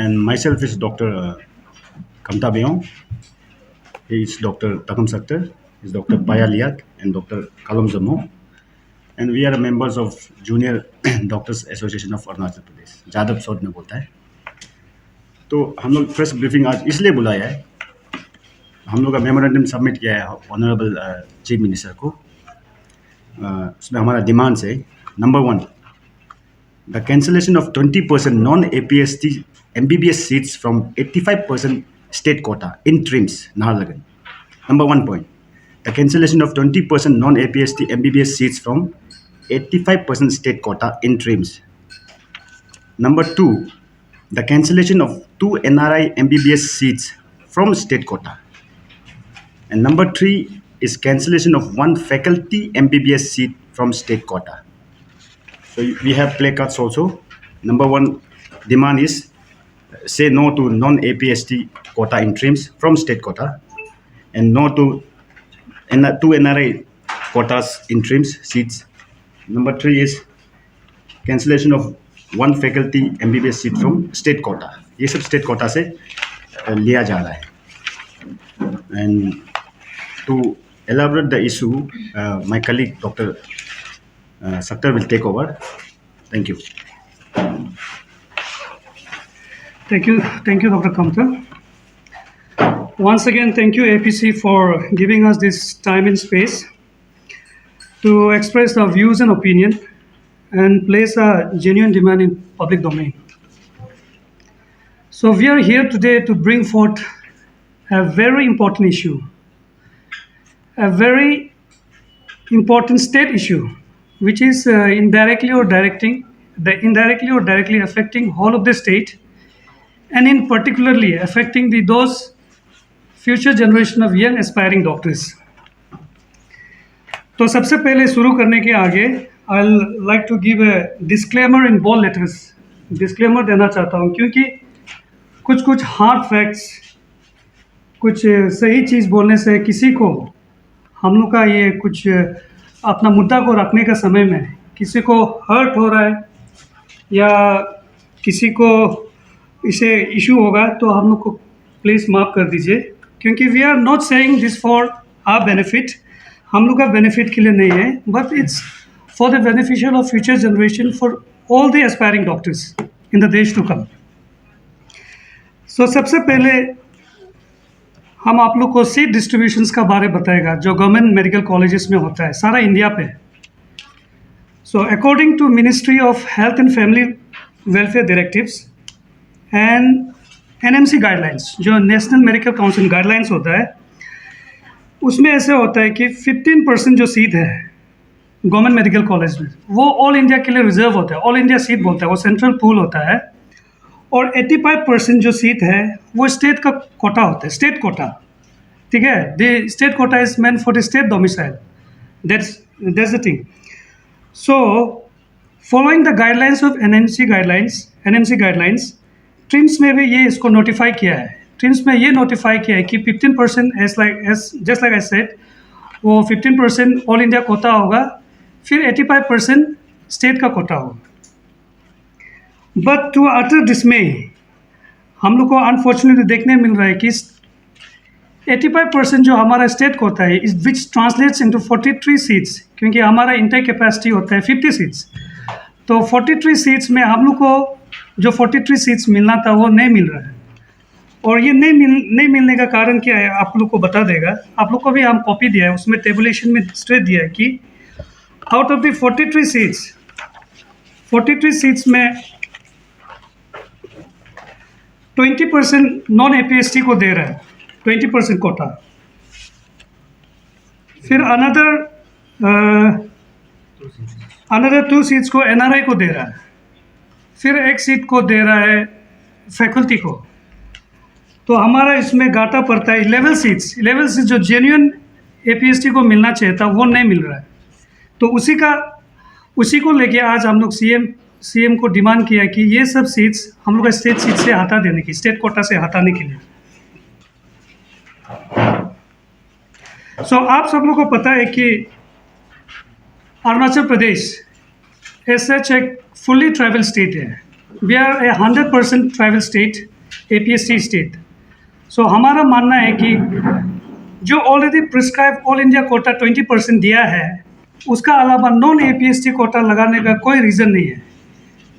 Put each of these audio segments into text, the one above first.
and myself is Dr. Kamta Beong. He is Dr. Takam Sakhtar, is Dr. Paya Liat, and Dr. Kalam Zammo. And we are members of Junior Doctors Association of Arunachal Pradesh, Jadav Saud में बोलता है. तो हम लोग press briefing आज इसलिए बुलाया है, हम लोग का मेमोरेंडम सबमिट किया है ऑनरेबल चीफ मिनिस्टर को. उसमें हमारा डिमांड्स है, number 1, the cancellation of 20% non-APST MBBS seats from 85% state quota in TRIMS, Naharlagun. Number 1 point, the cancellation of 20% non-APST MBBS seats from 85% state quota in TRIMS. Number 2, the cancellation of 2 NRI MBBS seats from state quota. And number 3 is cancellation of 1 faculty MBBS seat from state quota. So we have placards also. Number 1 demand is say no to non-APST quota in TRIMS from state quota, and no to 2 NRI quotas in TRIMS seats. Number 3 is cancellation of 1 faculty MBBS seat from state quota. ये सब state quota से लिया जा रहा है. And to elaborate the issue, my colleague Dr. Sakhtar will take over. Thank you. Thank you, Dr. Kamta. Once again, thank you, APC, for giving us this time and space to express our views and opinion and place a genuine demand in public domain. So we are here today to bring forth a very important issue, a very important state issue, which is indirectly or directly affecting whole of the state, and in particularly affecting those future generation of young aspiring doctors. तो सबसे पहले शुरू करने के आगे I'll like to give a disclaimer in bold letters. Disclaimer देना चाहता हूँ, क्योंकि कुछ हार्ड फैक्ट्स, कुछ सही चीज़ बोलने से किसी को हम लोग का ये कुछ अपना मुद्दा को रखने का समय में किसी को हर्ट हो रहा है या किसी को इसे इशू होगा, तो हम लोग को प्लीज़ माफ़ कर दीजिए, क्योंकि we are not saying this for our benefit, हम लोग का बेनिफिट के लिए नहीं है, but it's for the beneficial of future generation for all the aspiring doctors in the days to come. So सबसे पहले हम आप लोग को सीट डिस्ट्रीब्यूशंस का बारे बताएगा जो गवर्नमेंट मेडिकल कॉलेजेस में होता है सारा इंडिया पे. So according to ministry of health and family welfare directives and NMC guidelines, जो नेशनल मेडिकल काउंसिल गाइडलाइंस होता है, उसमें ऐसे होता है कि 15% जो सीट है गवर्नमेंट मेडिकल कॉलेज में वो ऑल इंडिया के लिए रिजर्व होता है, ऑल इंडिया सीट बोलता है, वो सेंट्रल पूल होता है. और 85% जो सीट है वो स्टेट का कोटा होता है, स्टेट कोटा. ठीक है, the state quota is meant for the state domicile. That's the thing. So following the guidelines of NMC guidelines, TRIMS में भी ये इसको नोटिफाई किया है. ट्रिम्स में ये नोटिफाई किया है कि 15% जस्ट लाइक आई सेड, वो 15% ऑल इंडिया कोटा होगा, फिर 85% स्टेट का कोटा होगा. बट टू अटर डिसमे, हम लोग को अनफॉर्चुनेटली देखने मिल रहा है कि 85% जो हमारा स्टेट कोटा है, विच ट्रांसलेट्स इनटू 43 सीट्स, क्योंकि हमारा इंटेक कैपेसिटी होता है 50 सीट्स, तो 43 सीट्स में हम लोग को जो 43 सीट्स मिलना था वो नहीं मिल रहा है. और ये नहीं मिलने का कारण क्या है आप लोग को बता देगा. आप लोग को भी हम कॉपी दिया है, उसमें टेबुलेशन में स्ट्रेट दिया है कि आउट ऑफ द 43 सीट्स में 20% नॉन APST को दे रहा है, 20% कोटा. फिर अनदर 2 सीट्स को NRI को दे रहा है, फिर 1 सीट को दे रहा है फैकल्टी को. तो हमारा इसमें घाटा पड़ता है 11 सीट्स जो जेन्युइन APST को मिलना चाहिए था वो नहीं मिल रहा है. तो उसी को लेके आज हम लोग सीएम को डिमांड किया कि ये सब सीट्स हम लोग स्टेट सीट से हटा देने की, स्टेट कोटा से हटाने के लिए. सो आप सब लोग को पता है कि अरुणाचल प्रदेश एज सच एक fully tribal state है. We are a 100% tribal state APST state. सो हमारा मानना है कि जो already prescribe all India quota 20% दिया है, उसका अलावा नॉन APST कोटा लगाने का कोई रीज़न नहीं है।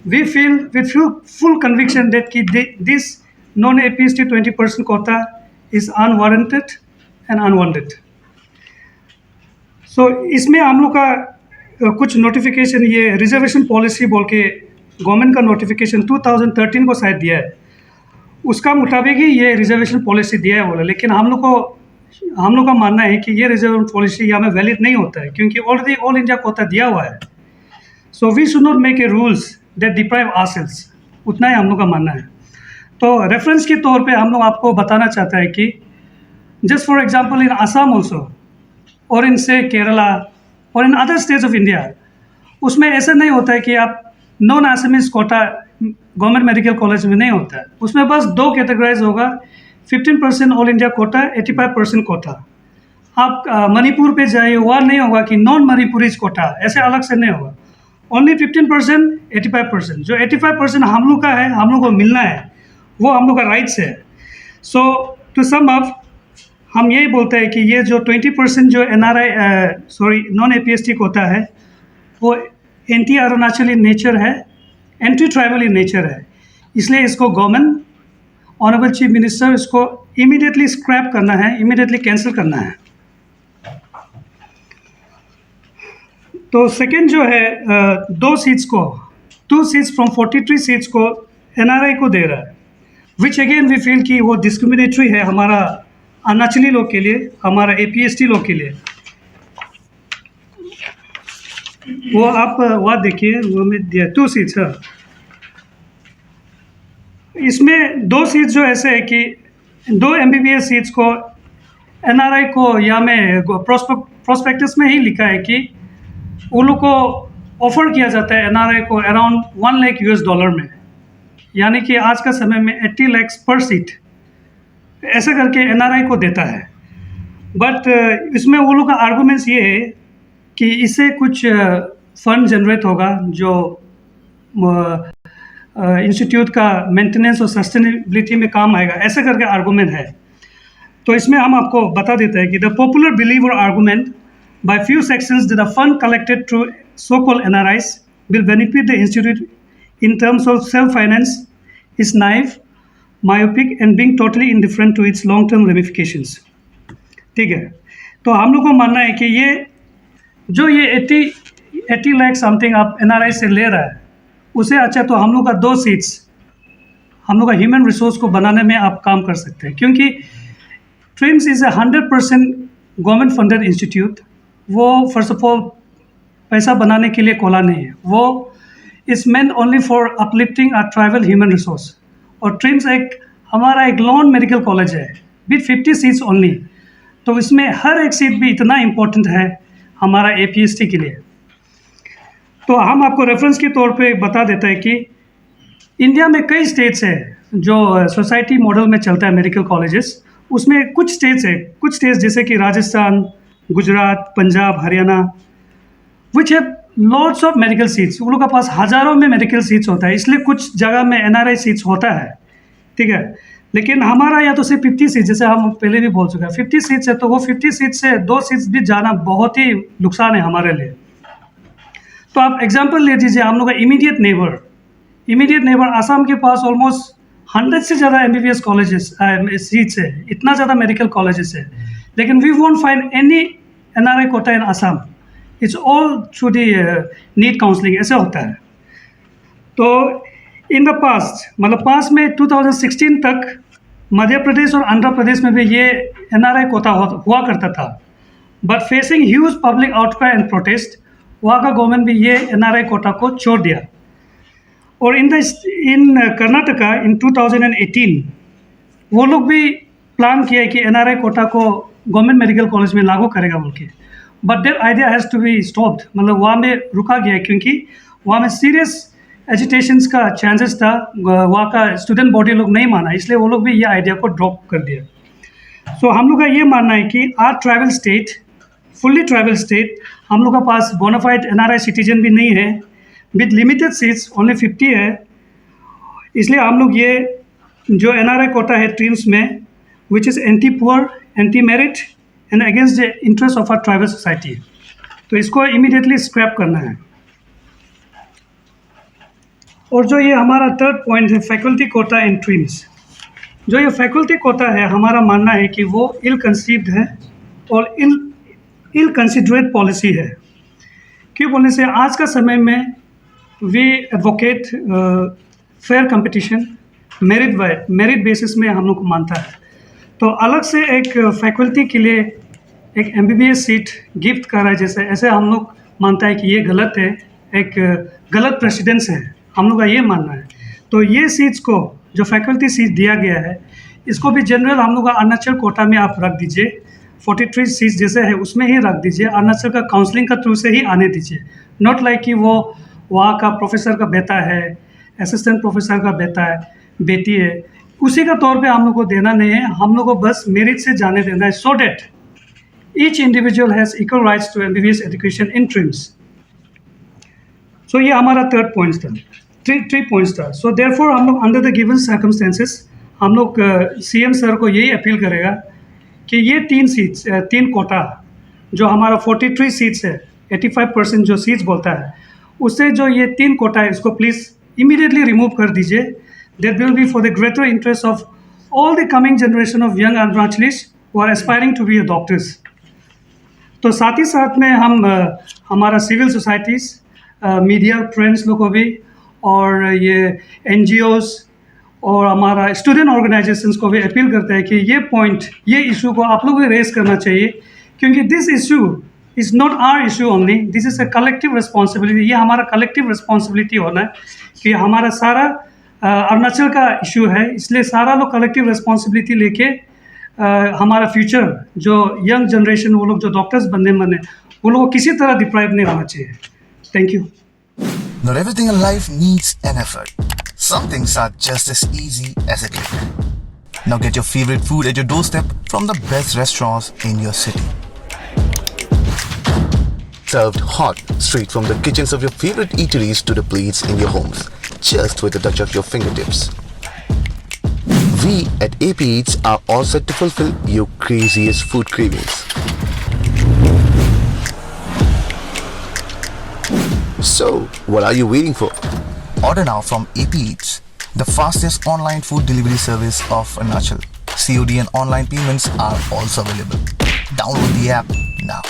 We feel with full conviction that this non-APST 20% quota is unwarranted and unwanted. So इसमें हम लोग का कुछ नोटिफिकेशन, ये रिजर्वेशन पॉलिसी बोल के गवर्नमेंट का नोटिफिकेशन 2013 को शायद दिया है, उसका मुताबिक ही ये रिजर्वेशन पॉलिसी दिया है बोला। लेकिन हम लोग का मानना है कि ये रिजर्वेशन पॉलिसी यहाँ में वैलिड नहीं होता है, क्योंकि ऑलरेडी ऑल इंडिया कोटा दिया हुआ है। So we should not make a rules that deprive ourselves, उतना ही हम लोग का मानना है। तो रेफरेंस के तौर पे हम लोग आपको बताना चाहता है कि just for example in Assam also, और इन से केरला और in other states of India, उसमें ऐसा नहीं होता है कि आप non Assamese quota government medical college में नहीं होता है। उसमें बस दो कैटेगराइज होगा, 15% ऑल इंडिया कोटा, 85% कोटा। आप मणिपुर पे जाइए, वहाँ नहीं होगा कि नॉन मणिपुरीज कोटा, ऐसे अलग से नहीं होगा। ओनली 15%, 85%। जो 85% हम लोग का है, हम लोग को मिलना है, वो हम लोग का राइट्स है। सो टू सम अप, हम यही बोलते हैं कि ये जो 20% जो नॉन APST कोटा है, वो एंटी अरुणाचल इन नेचर है, एंटी ट्राइबल इन नेचर है। इसलिए इसको गवर्नमेंट, ऑनरेबल चीफ मिनिस्टर, इसको इमीडिएटली स्क्रैप करना है, इमीडिएटली कैंसिल करना है। तो सेकेंड जो है, 2 सीट्स फ्रॉम 43 सीट्स को NRI को दे रहा है, विच अगेन वी फील कि वो डिस्क्रिमिनेटरी है हमारा अरुणाचली लोग के लिए, हमारा APST लोग के लिए। वो आप वहाँ देखिए, वो में दिया 2 सीट्स है। इसमें 2 सीट्स जो ऐसे है कि 2 MBBS सीट्स को NRI को, या में प्रोस्पेक्टस में ही लिखा है कि उन लोग को ऑफर किया जाता है NRI को अराउंड $1 लाख में, यानी कि आज का समय में 80 लाख पर सीट, ऐसा करके NRI को देता है। बट इसमें वो लोग का आर्गूमेंट्स ये है कि इससे कुछ फंड जनरेट होगा जो इंस्टीट्यूट का मेंटेनेंस और सस्टेनेबिलिटी में काम आएगा, ऐसा करके आर्गूमेंट है। तो इसमें हम आपको बता देते हैं कि द पॉपुलर बिलीव और argument by few sections that the fund collected through so called NRIs will benefit the institute in terms of self finance is naive, myopic and being totally indifferent to its long term ramifications. ठीक है, तो हम लोग को मानना है कि ये 80 लाख समथिंग आप NRI से ले रहा है, उसे अच्छा तो हम लोग का 2 सीट्स हम लोग का ह्यूमन रिसोर्स को बनाने में आप काम कर सकते हैं, क्योंकि TRIMS is a 100% government funded institute. वो फर्स्ट ऑफ ऑल पैसा बनाने के लिए खोला नहीं है, वो is meant only for uplifting a tribal human resource. और ट्रिम्स हमारा एक लॉन मेडिकल कॉलेज है विथ 50 सीट्स ओनली, तो इसमें हर एक सीट भी इतना इम्पोर्टेंट है हमारा APST के लिए। तो हम आपको रेफरेंस के तौर पे बता देता है कि इंडिया में कई स्टेट्स है जो सोसाइटी मॉडल में चलता है मेडिकल कॉलेजेस। उसमें कुछ स्टेट्स जैसे कि Rajasthan, Gujarat, Punjab, Haryana, which have lots of medical seats. उन लोगों के पास हज़ारों में मेडिकल सीट्स होता है, इसलिए कुछ जगह में NRI सीट्स होता है। ठीक है, लेकिन हमारा या तो सिर्फ 50 सीट्स, जैसे हम पहले भी बोल चुके हैं, 50 सीट्स है, तो वो 50 सीट्स से 2 सीट्स भी जाना बहुत ही नुकसान है हमारे लिए। तो आप एग्जांपल ले लीजिए, हम लोग का इमीडिएट नेबर आसाम के पास ऑलमोस्ट 100 से ज़्यादा MBBS कॉलेजेस सीट्स है, इतना ज़्यादा मेडिकल कॉलेजेस है, लेकिन we won't find any NRI quota in Assam. It's all through the NEET counselling, ऐसे होता है। तो इन द पास्ट, मतलब पास में 2016 तक मध्य प्रदेश और आंध्र प्रदेश में भी ये NRI कोटा हुआ करता था, but facing huge public outcry and protest, वहाँ का गवर्नमेंट भी ये NRI कोटा को छोड़ दिया। और इन कर्नाटका इन 2018 वो लोग भी प्लान किया कि NRI कोटा को गवर्नमेंट मेडिकल कॉलेज में लागू करेगा बोल के, but that idea has to be stopped, मतलब वहाँ में रुका गया क्योंकि वहाँ में सीरियस एजिटेशंस का चांसेस था, वहाँ का स्टूडेंट बॉडी लोग नहीं माना, इसलिए वो लोग भी ये आइडिया को ड्रॉप कर दिया। सो हम लोग का ये मानना है कि our tribal state, fully tribal state, हम लोग का पास बोनाफाइड NRI सिटीजन भी नहीं है, विद लिमिटेड सीट्स ओनली 50 है, इसलिए हम लोग ये जो NRI कोटा है ट्रीम्स में, which is anti poor, anti merit and against the interest of our tribal society. तो इसको इमीडिएटली स्क्रैप करना है। और जो ये हमारा थर्ड पॉइंट है, फैकल्टी कोटा एंड ट्रीम्स। जो ये फैकल्टी कोटा है, हमारा मानना है कि वो इल कंसीव्ड है और इल कंसिडरेट पॉलिसी है। क्यों बोलने से, आज का समय में we advocate fair competition, merit basis में हम लोग को मानता है। तो अलग से एक फैकल्टी के लिए एक MBBS सीट गिफ्ट कर रहा है जैसे, ऐसे हम लोग मानता है कि ये गलत है, एक गलत प्रेसिडेंस है, हम लोग का ये मानना है। तो ये सीट्स को जो फैकल्टी सीट दिया गया है, इसको भी जनरल हम लोग का अरुणाचल कोटा में आप रख दीजिए। 43 सीट्स जैसे है उसमें ही रख दीजिए, अरुणाचल का काउंसलिंग का थ्रू से ही आने दीजिए। नॉट लाइक कि वो वहाँ का प्रोफेसर का बेटा है, असिस्टेंट प्रोफेसर का बेटा है, बेटी है, उसी का तौर पे हम लोग को देना नहीं है। हम लोग को बस मेरिट से जाने देना है, so that each individual has equal rights to MBBS education in streams. So ये हमारा थर्ड पॉइंट था, थ्री पॉइंट्स था। सो देयरफॉर हम लोग अंडर द गिवन सर्कमस्टेंसेस हम लोग CM सर को यही अपील करेगा कि ये 3 कोटा जो हमारा 43 सीट्स है, 85% जो सीट्स बोलता है, उससे जो ये 3 कोटा है इसको प्लीज़ इमीडिएटली रिमूव कर दीजिए। That will be for the greater interest of all the coming generation of young Arunachalis who are aspiring to be doctors. तो साथ ही साथ में हम हमारा सिविल सोसाइटीज़, मीडिया फ्रेंड्स लोग को भी, और ये NGOs और हमारा स्टूडेंट ऑर्गेनाइजेशंस को भी अपील करते हैं कि ये इशू को आप लोग भी रेस करना चाहिए, क्योंकि this issue is not our issue only, this is a collective responsibility. ये हमारा कलेक्टिव रिस्पॉन्सिबिलिटी होना है कि हमारा सारा अरुणाचल का इशू है, इसलिए सारा लोग कलेक्टिव रिस्पॉन्सिबिलिटी लेके हमारा फ्यूचर जो यंग जनरेशन, वो लोग जो डॉक्टर्स बनने मन है, वो लोग को किसी तरह डिप्राइव नहीं होना चाहिए। Thank you. Not everything in life needs an effort. Some things are just as easy as a click. Now get your favorite food at your doorstep from the best restaurants in your city. Served hot, straight from the kitchens of your favorite eateries to the plates in your homes, just with a touch of your fingertips. We at AP Eats are all set to fulfill your craziest food cravings. So, what are you waiting for? Order now from AP Eats, the fastest online food delivery service of Arunachal. COD and online payments are also available. Download the app now.